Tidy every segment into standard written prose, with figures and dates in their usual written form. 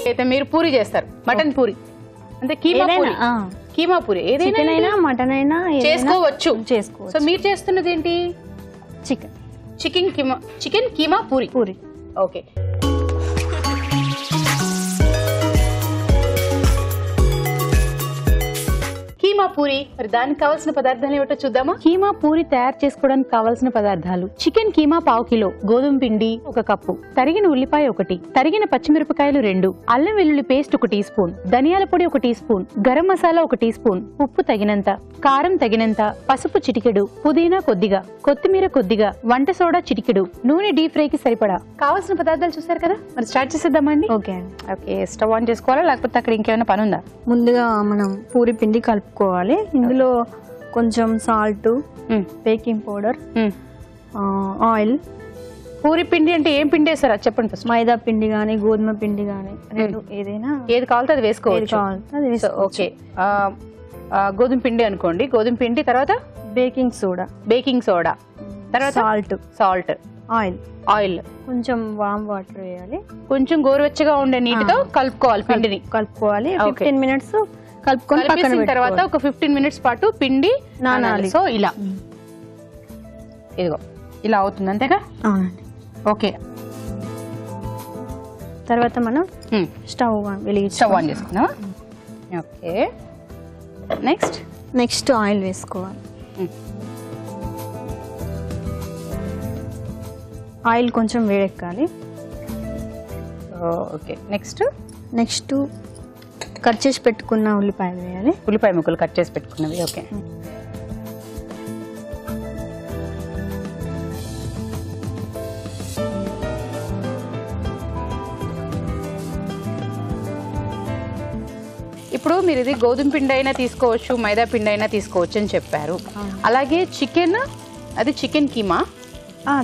అయితే మీరు పూరి చేస్తారు, మటన్ పూరి అంటే కీమా పూరి. కీమా పూరి ఏదైనా మటన్ అయినా చేసుకోవచ్చు. చేసుకోవచ్చు. సో మీరు చేస్తున్నది ఏంటి? చికెన్ కీమా పూరి. ఓకే. కీమా పూరి, మరి దానికి కావాల్సిన పదార్థాలు ఏమిటో చూద్దామా? కీమా పూరి తయారు చేసుకోవడానికి కావాల్సిన పదార్థాలు: చికెన్ కీమా పావు కిలో, గోధుమ పిండి 1 కప్పు, తరిగిన ఉల్లిపాయ 1, తరిగిన పచ్చిమిరపకాయలు 2, అల్లం వెల్లుల్లి పేస్ట్ 1 టీ స్పూన్, ధనియాల పొడి 1 teaspoon, garam masala 1 teaspoon, ఉప్పు తగినంత, కారం తగినంత, పసుపు చిటికెడు, పుదీనా కొద్దిగా, కొత్తిమీర కొద్దిగా, వంట సోడా చిటికెడు, నూనె డీప్ ఫ్రై కి సరిపడా. కావాల్సిన పదార్థాలు చూసారు కదా, మరి స్టార్ట్ చేసేద్దామండి. ఓకే. స్టవ్ ఆన్ చేసుకోవాలా లేకపోతే అక్కడ ఇంకేమైనా పని ఉందా? ముందుగా మనం పూరి పిండి కలుపుకోవాలి. ఇందులో కొంచెం salt, baking powder, oil. Puri పిండి అంటే ఏం పిండి వేసారా చెప్పండి ఫస్ట్. మైదా పిండి గానీ గోధుమ పిండి గానీ ఏదైనా, ఏది కావాలో అది వేసుకోవచ్చు. ఓకే. గోధుమ పిండి అనుకోండి. గోధుమ పిండి తర్వాత బేకింగ్ సోడా, తర్వాత సాల్ట్, ఆయిల్, కొంచెం వామ్ వాటర్ వేయాలి. కొంచెం గోరువెచ్చగా ఉండే నీటితో కలుపుకోవాలి. పిండిని కలుపుకోవాలి. 15 మినిట్స్ కలుపుకొని పక్కన తర్వాత ఒక 15 మినిట్స్ పాటు పిండి నానాలి. సో ఇలా ఇదిగో ఇలా అవుతుంది అంతేగా? అవునండి. ఓకే. తర్వాత మనం స్టవ్ ఆన్ చేసుకుందాం. ఓకే. నెక్స్ట్ ఆయిల్ వేసుకోవాలి. ఆయిల్ కొంచెం వేడెక్కాలి. ఓకే. నెక్స్ట్ కట్ చేసి పెట్టుకున్న ఉల్లిపాయలు వేయాలి. ఉల్లిపాయ ముక్కలు కట్ చేసి పెట్టుకున్నవి. ఓకే. ఇప్పుడు మీరు ఇది గోధుమ పిండి అయినా తీసుకోవచ్చు, మైదా పిండి అయినా తీసుకోవచ్చు అని చెప్పారు. అలాగే చికెన్, అది చికెన్ కీమా.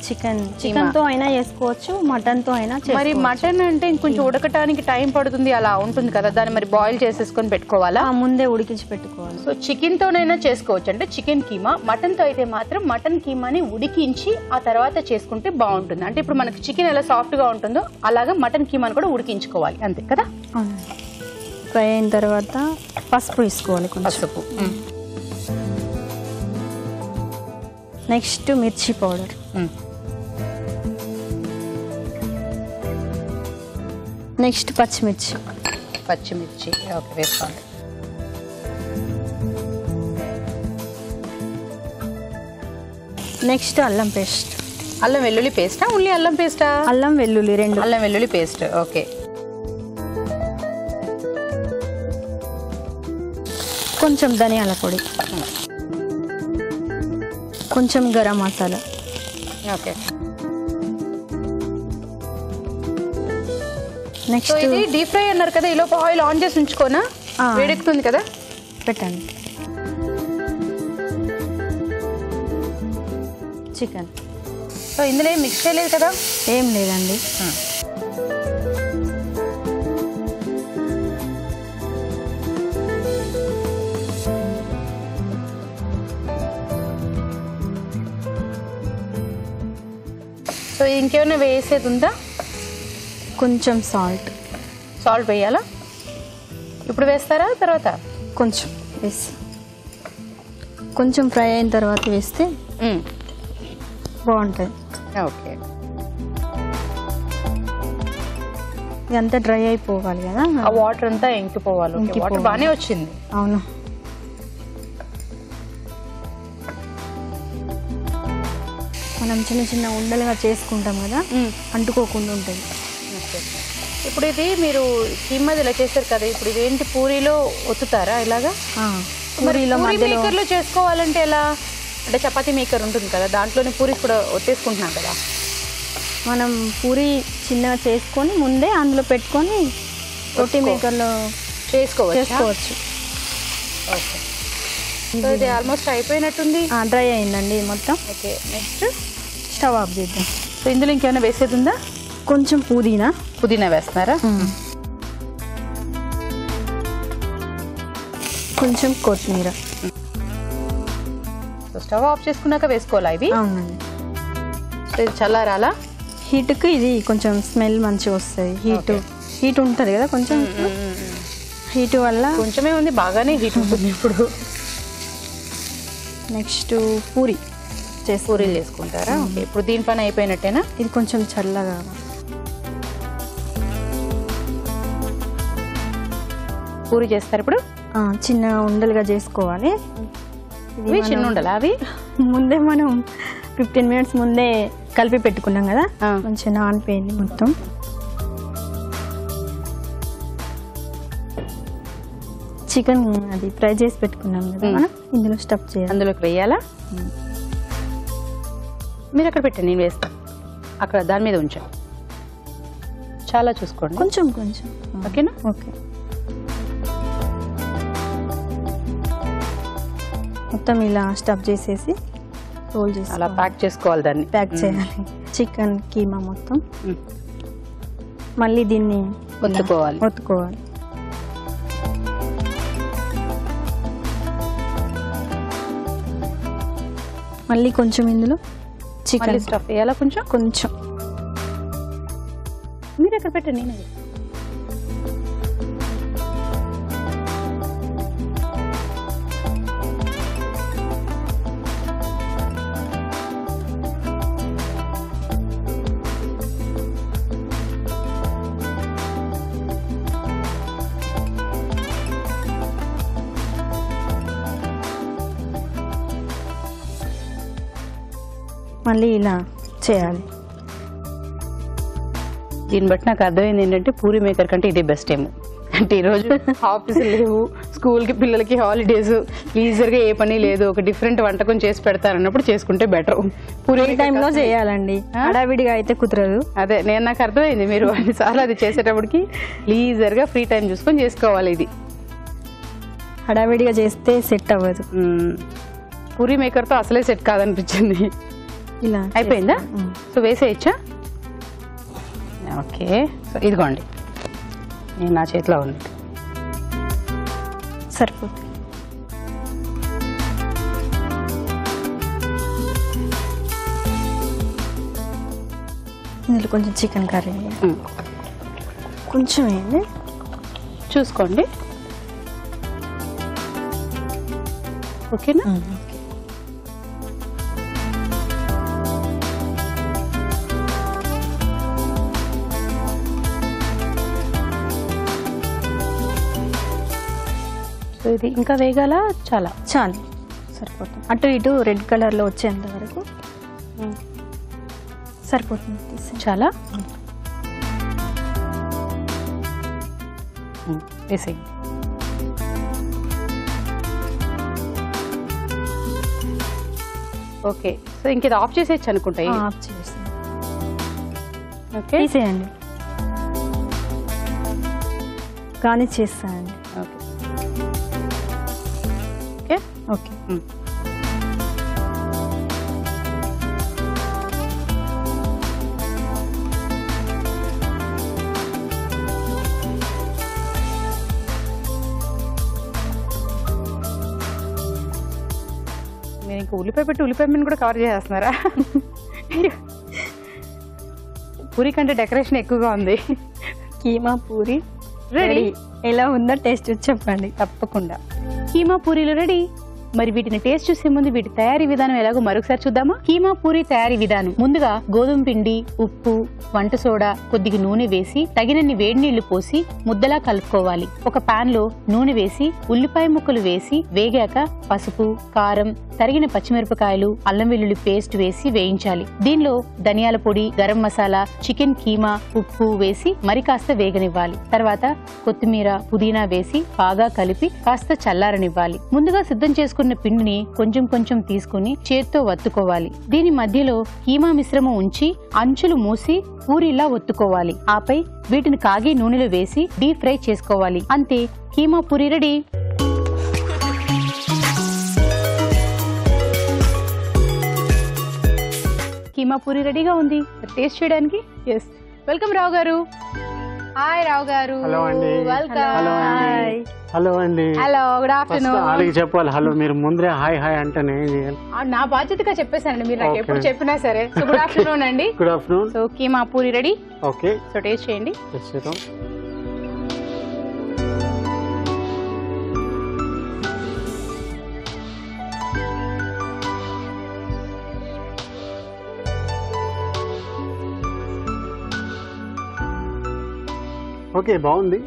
చికెన్ తో అయినా చేసుకోవచ్చు, మటన్ తో అయినా. మరి మటన్ అంటే ఇంకొంచెం ఉడకటానికి టైం పడుతుంది, అలా ఉంటుంది కదా, దాన్ని మరి బాయిల్ చేసేసుకొని పెట్టుకోవాలా? ముందే ఉడికించి పెట్టుకోవాలి. సో చికెన్ తోనైనా చేసుకోవచ్చు అంటే చికెన్ కీమా. మటన్ తో అయితే మాత్రం మటన్ కీమాని ఉడికించి ఆ తర్వాత చేసుకుంటే బాగుంటుంది. అంటే ఇప్పుడు మనకి చికెన్ ఎలా సాఫ్ట్ గా ఉంటుందో అలాగా మటన్ కీమాని కూడా ఉడికించుకోవాలి, అంతే కదా? ఫ్రై అయిన తర్వాత పసుపు వేసుకోవాలి. పసుపు. నెక్స్ట్ మిర్చి పౌడర్, నెక్స్ట్ పచ్చిమిర్చి. ఓకే, వేసుకోండి. నెక్స్ట్ అల్లం పేస్ట్. అల్లం వెల్లుల్లి పేస్టా? ఓన్లీ అల్లం పేస్టా? అల్లం వెల్లుల్లి 2. అల్లం వెల్లుల్లి పేస్ట్. ఓకే. కొంచెం ధనియాల పొడి, కొంచెం గరం మసాలా. ఓకే. నెక్స్ట్ ఇది డీప్ ఫ్రై అన్నారు కదా, ఈ లోపు ఆయిల్ ఆన్ చేసి ఉంచుకోనా? వేడెక్కుతుంది కదా, పెట్టండి. చికెన్. సో ఇందులో ఏం మిక్స్ చేయలేదు కదా? ఏం లేదండి. సో ఇంకేమైనా వేసేది ఉందా? కొంచెం సాల్ట్ వేయాలా? ఇప్పుడు వేస్తారా తర్వాత? కొంచెం వేసి కొంచెం ఫ్రై అయిన తర్వాత వేస్తే బాగుంటుంది. ఓకే. ఇదంతా డ్రై అయిపోవాలి కదా, ఆ వాటర్ అంతా ఇంకిపోవాలి. వాటర్ బాగానే వచ్చింది. అవును. మనం చిన్న చిన్న ఉండలుగా చేసుకుంటాం కదా, అంటుకోకుండా ఉంటుంది. ఇప్పుడు ఇది మీరు కీమాది ఇలా చేశారు కదా, ఇప్పుడు ఇదేంటి పూరీలో ఒత్తుతారా ఇలాగా? పూరీలో మేకర్లో చేసుకోవాలంటే ఎలా? అంటే చపాతీ మేకర్ ఉంటుంది కదా, దాంట్లోనే పూరి కూడా ఒత్తేసుకుంటున్నాం కదా. మనం పూరి చిన్నగా చేసుకొని ముందే అందులో పెట్టుకొని రోటీ మేకర్లో చేసుకోవచ్చు. ఓకే. సో ఇది ఆల్మోస్ట్ అయిపోయినట్టుంది. డ్రై అయిందండి మొత్తం. ఓకే. నెక్స్ట్ స్టవ్ ఆఫ్ చేద్దాం. సో ఇందులో ఇంకేమైనా వేసేది ఉందా? కొంచెం పుదీనా వేస్తున్నారా? కొంచెం కొత్తిమీర. సో స్టవ్ ఆఫ్ చేసుకున్నాక వేసుకోవాలా ఇవి? అవునండి. ఇది చల్లారాలా? హీట్కి ఇది కొంచెం స్మెల్ మంచిగా వస్తుంది. హీట్ ఉంటుంది కదా కొంచెం, హీట్ వల్ల. కొంచెమే ఉంది, బాగానే హీట్ ఉంటుంది ఇప్పుడు. నెక్స్ట్ పూరీలు చేసుకుంటారా? ఓకే, ఇప్పుడు దీని పని అయిపోయినట్టేనా? ఇది కొంచెం చల్లగా పూరి చేస్తారు ఇప్పుడు. చిన్న ఉండలుగా చేసుకోవాలి. ఇవి చిన్న ఉండలా? అవి ముందే మనం 15 minutes ముందే కలిపి పెట్టుకున్నాం కదా, మంచిగా నానిపోయింది మొత్తం. చికెన్ అది ఫ్రై చేసి పెట్టుకున్నాం కదా మనం, ఇందులో స్టఫ్ చేయాలి. అందులోకి వేయాలా? మీరు అక్కడ పెట్టండి, నేను వేస్తాను. అక్కడ దాని మీద ఉంచాను. చాలా చూసుకోండి, కొంచెం కొంచెం. ఓకేనా? ఓకే. మొత్తం ఇలా స్టఫ్ చేసేసి రోల్ చేసి అలా ప్యాక్ చేసుకోవాలి, దాన్ని ప్యాక్ చేయాలి. చికెన్ కీమా మొత్తం మళ్ళీ దీన్ని ఒత్తుకోవాలి. మళ్ళీ కొంచెం ఇందులో చికెన్ స్టఫ్ వేయాలా? కొంచెం మీరు ఎక్కడ పెట్టండి, నేను మళ్ళీ ఇలా చేయాలి. దీన్ని బట్టి నాకు అర్థమైంది ఏంటంటే పూరి మేకర్ కంటే ఇదే బెస్ట్ ఏమో. అంటే ఈరోజు ఆఫీసులు లేవు, స్కూల్కి పిల్లలకి హాలిడేస్, ఈజీగా ఏ పని లేదు, ఒక డిఫరెంట్ వంటకం చేసి పెడతారన్నప్పుడు చేసుకుంటే బెటర్. పూరి టైంలో చేయాలండి, హడావిడిగా అయితే కుదరదు. అదే నాకు అర్థమైంది, మీరు అన్నిసార్లు అది చేసేటప్పటికి లీజర్గా ఫ్రీ టైం చూసుకొని చేసుకోవాలి. ఇది హడావిడిగా చేస్తే సెట్ అవ్వదు. పూరి మేకర్తో అసలే సెట్ కాదనిపించింది. ఇలా అయిపోయిందా? సో వేసేయచ్చా? ఓకే, సో ఇదిగోండి, నేను నా చేతిలో ఉంది, సరిపోతుంది. ఇందులో కొంచెం చికెన్ కర్రీ కొంచెం వేయండి, చూసుకోండి. ఓకేనా? ఇది ఇంకా వేగాల? చాలు సరిపోతుంది. అటు ఇటు రెడ్ కలర్లో వచ్చేంత వరకు సరిపోతుంది. చాలా వేసేయండి. ఓకే, సో ఇంక ఇది ఆఫ్ చేసేయచ్చు అనుకుంటా. ఆఫ్ చేసి ఓకే తీసేయండి, కానీ చేస్తానండి. Okay okay okay. మీరు ఇంకా ఉల్లిపాయ పెట్టి ఉల్లిపాయ మీద కూడా కవర్ చేసేస్తున్నారా? పూరి కంటే డెకరేషన్ ఎక్కువగా ఉంది. కీమా పూరి రెడీ. ఎలా ఉందో టేస్ట్ చెప్పండి. తప్పకుండా. కీమా పూరీలు రెడీ. మరి వీటిని టేస్ట్ చూసే ముందు వీటి తయారీ విధానం ఎలాగో మరొకసారి చూద్దామా? కీమా పూరి తయారీ విధానం. ముందుగా గోధుమ పిండి, ఉప్పు, వంట సోడా, కొద్దిగా నూనె వేసి తగినన్ని వేడి నీళ్లు పోసి ముద్దలా కలుపుకోవాలి. ఒక పాన్ లో నూనె వేసి ఉల్లిపాయ ముక్కలు వేసి వేగాక పసుపు, కారం, తరిగిన పచ్చిమిరపకాయలు, అల్లం వెల్లుల్లి పేస్ట్ వేసి వేయించాలి. దీనిలో ధనియాల పొడి, గరం మసాలా, చికెన్ కీమా, ఉప్పు వేసి మరి కాస్త వేగనివ్వాలి. తర్వాత కొత్తిమీర, పుదీనా వేసి బాగా కలిపి కాస్త చల్లారనివ్వాలి. ముందుగా సిద్ధం చేసుకున్న పిండిని కొంచెం కొంచెం తీసుకుని చేత్తో వత్తుకోవాలి. దీని మధ్యలో కీమా మిశ్రమం ఉంచి అంచులు మూసి పూరిలా ఒత్తుకోవాలి. ఆపై వీటిని కాగి నూనెలో వేసి డీప్ ఫ్రై చేసుకోవాలి. అంతే, కీమా పూరి రెడీ. కీమా పూరి రెడీగా ఉంది టేస్ట్ చేయడానికి. ఎస్, వెల్కమ్ రావు గారు. హాయ్ రావు గారు. హలో అండి. వెల్కమ్. హలో అండి. హలో అండి. Hello, good first afternoon. వాళ్ళకి చెప్పాలి హలో, మీరు ముందరే హాయ్ హాయ్ అంటే నేను చేయాలి. నా బాధ్యతగా చెప్పేసానండి, మీరు నాకు Okay. ఎప్పుడు చెప్పినా సరే. సో గుడ్ ఆఫ్టర్నూన్ అండి. Good afternoon. So keema puri ready. Okay, so taste చేయండి. చేద్దాం. ఓకే, బాగుంది.